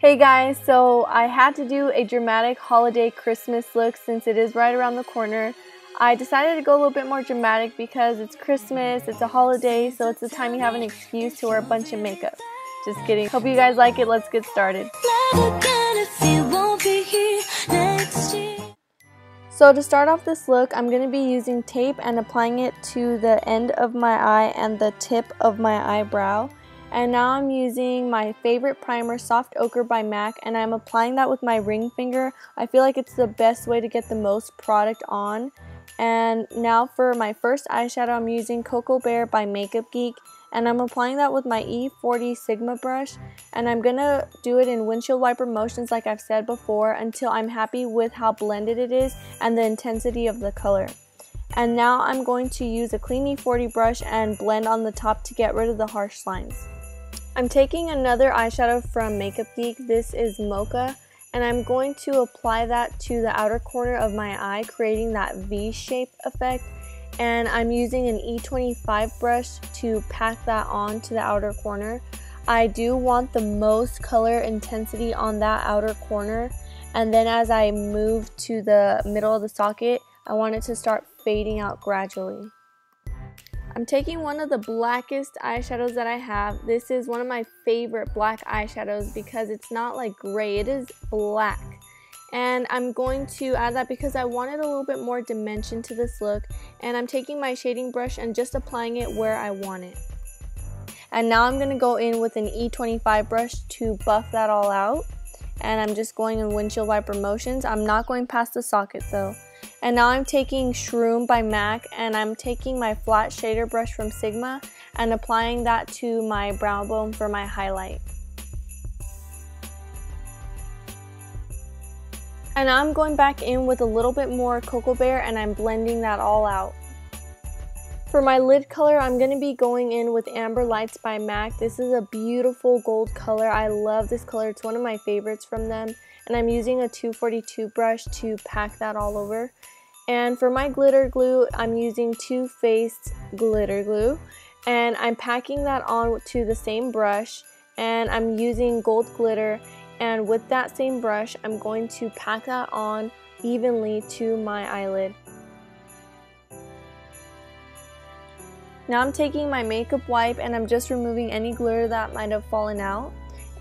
Hey guys, so I had to do a dramatic holiday Christmas look since it is right around the corner. I decided to go a little bit more dramatic because it's Christmas, it's a holiday, so it's the time you have an excuse to wear a bunch of makeup. Just kidding. Hope you guys like it. Let's get started. So to start off this look, I'm going to be using tape and applying it to the end of my eye and the tip of my eyebrow. And now I'm using my favorite primer, Soft Ochre by M.a.c, and I'm applying that with my ring finger. I feel like it's the best way to get the most product on. And now for my first eyeshadow, I'm using Cocoa Bear by Makeup Geek, and I'm applying that with my E40 Sigma brush. And I'm going to do it in windshield wiper motions like I've said before until I'm happy with how blended it is and the intensity of the color. And now I'm going to use a clean E40 brush and blend on the top to get rid of the harsh lines. I'm taking another eyeshadow from Makeup Geek. This is Mocha, and I'm going to apply that to the outer corner of my eye, creating that V-shape effect. And I'm using an E25 brush to pack that on to the outer corner. I do want the most color intensity on that outer corner, and then as I move to the middle of the socket, I want it to start fading out gradually. I'm taking one of the blackest eyeshadows that I have. This is one of my favorite black eyeshadows because it's not like gray, it is black. And I'm going to add that because I wanted a little bit more dimension to this look. And I'm taking my shading brush and just applying it where I want it. And now I'm going to go in with an E25 brush to buff that all out. And I'm just going in windshield wiper motions. I'm not going past the socket though. And now I'm taking Shroom by M.a.c, and I'm taking my flat shader brush from Sigma and applying that to my brow bone for my highlight. And now I'm going back in with a little bit more Cocoa Bear and I'm blending that all out. For my lid color, I'm going to be going in with Amber Lights by M.a.c. This is a beautiful gold color. I love this color. It's one of my favorites from them. And I'm using a 242 brush to pack that all over. And for my glitter glue, I'm using Too Faced glitter glue. And I'm packing that on to the same brush. And I'm using gold glitter. And with that same brush, I'm going to pack that on evenly to my eyelid. Now I'm taking my makeup wipe and I'm just removing any glitter that might have fallen out.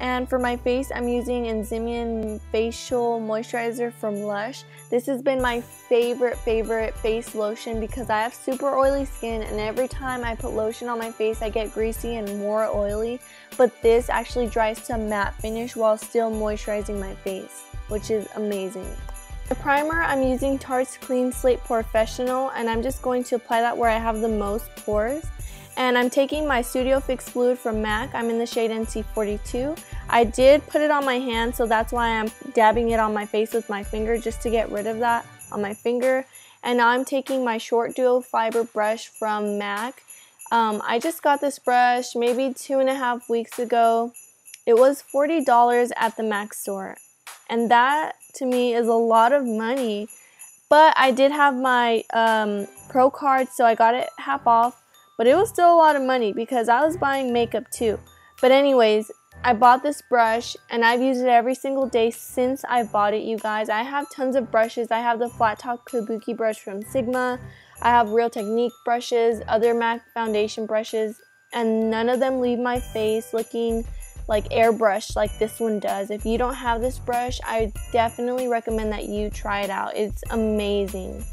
And for my face, I'm using Enzymion facial moisturizer from Lush. This has been my favorite face lotion because I have super oily skin, and every time I put lotion on my face I get greasy and more oily. But this actually dries to a matte finish while still moisturizing my face, which is amazing. The primer, I'm using Tart's Clean Slate Professional, and I'm just going to apply that where I have the most pores. And I'm taking my Studio Fix Fluid from M.a.c. I'm in the shade NC42. I did put it on my hand, so that's why I'm dabbing it on my face with my finger just to get rid of that on my finger. And now I'm taking my short duo fiber brush from M.a.c. I just got this brush maybe 2.5 weeks ago. It was $40 at the M.a.c store. And that to me is a lot of money. But I did have my pro card, so I got it half off. But it was still a lot of money because I was buying makeup too. But anyways, I bought this brush and I've used it every single day since I bought it, you guys. I have tons of brushes. I have the flat top kabuki brush from Sigma. I have Real Technique brushes, other M.a.c foundation brushes, and none of them leave my face looking like airbrushed like this one does. If you don't have this brush, I definitely recommend that you try it out. It's amazing.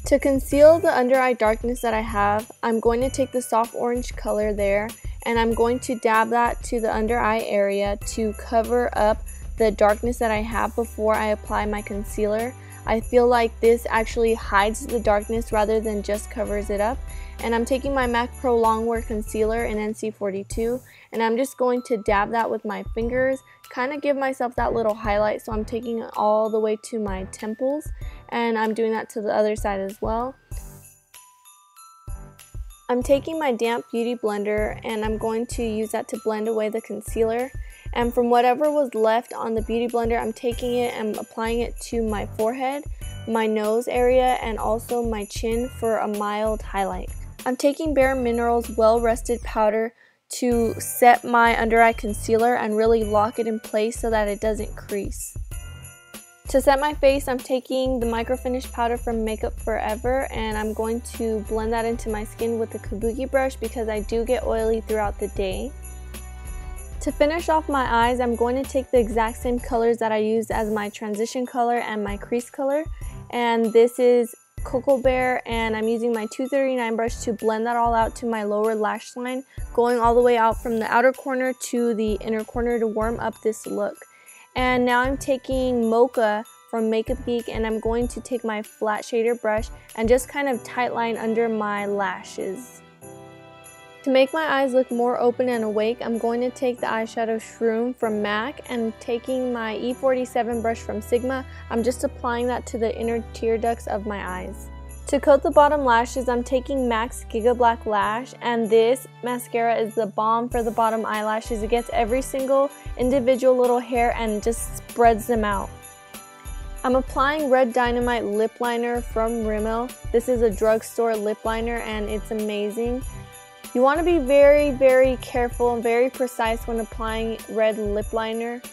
To conceal the under eye darkness that I have, I'm going to take the soft orange color there and I'm going to dab that to the under eye area to cover up the darkness that I have before I apply my concealer. I feel like this actually hides the darkness rather than just covers it up. And I'm taking my M.a.c Pro Longwear Concealer in NC42 and I'm just going to dab that with my fingers, kind of give myself that little highlight. So I'm taking it all the way to my temples and I'm doing that to the other side as well. I'm taking my damp beauty blender and I'm going to use that to blend away the concealer. And from whatever was left on the beauty blender, I'm taking it and applying it to my forehead, my nose area, and also my chin for a mild highlight. I'm taking Bare Minerals Well Rested Powder to set my under eye concealer and really lock it in place so that it doesn't crease. To set my face, I'm taking the microfinish powder from Makeup Forever and I'm going to blend that into my skin with the kabuki brush because I do get oily throughout the day. To finish off my eyes, I'm going to take the exact same colors that I used as my transition color and my crease color, and this is Cocoa Bear, and I'm using my 239 brush to blend that all out to my lower lash line, going all the way out from the outer corner to the inner corner to warm up this look. And now I'm taking Mocha from Makeup Geek and I'm going to take my flat shader brush and just kind of tight line under my lashes. To make my eyes look more open and awake, I'm going to take the eyeshadow Shroom from M.a.c and taking my E47 brush from Sigma, I'm just applying that to the inner tear ducts of my eyes. To coat the bottom lashes, I'm taking M.a.c's Gigablack Lash, and this mascara is the bomb for the bottom eyelashes. It gets every single individual little hair and just spreads them out. I'm applying Red Dynamite lip liner from Rimmel. This is a drugstore lip liner and it's amazing. You want to be very careful and very precise when applying red lip liner,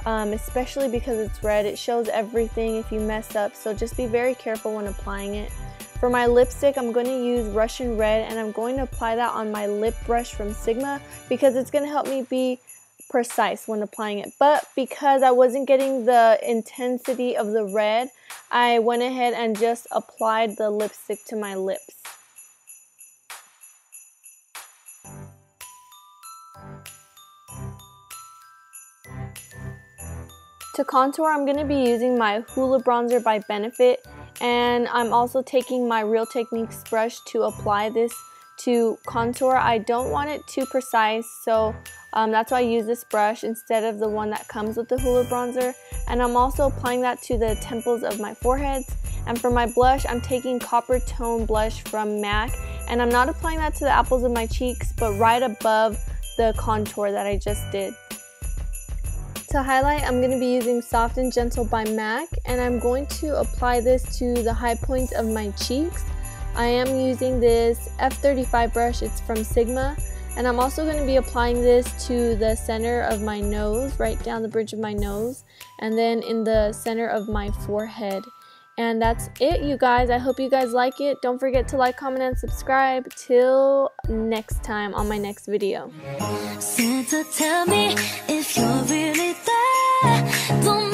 especially because it's red. It shows everything if you mess up, so just be very careful when applying it. For my lipstick, I'm going to use Russian Red and I'm going to apply that on my lip brush from Sigma because it's going to help me be precise when applying it. But because I wasn't getting the intensity of the red, I went ahead and just applied the lipstick to my lips. To contour, I'm going to be using my Hoola Bronzer by Benefit, and I'm also taking my Real Techniques brush to apply this to contour. I don't want it too precise, so that's why I use this brush instead of the one that comes with the Hoola Bronzer. And I'm also applying that to the temples of my foreheads. And for my blush, I'm taking Coppertone blush from M.a.c, and I'm not applying that to the apples of my cheeks, but right above the contour that I just did. To highlight, I'm going to be using Soft and Gentle by M.a.c, and I'm going to apply this to the high points of my cheeks. I am using this F35 brush, it's from Sigma, and I'm also going to be applying this to the center of my nose, right down the bridge of my nose, and then in the center of my forehead. And that's it, you guys. I hope you guys like it. Don't forget to like, comment, and subscribe. Till next time on my next video. Santa, tell me if you're really there. Don't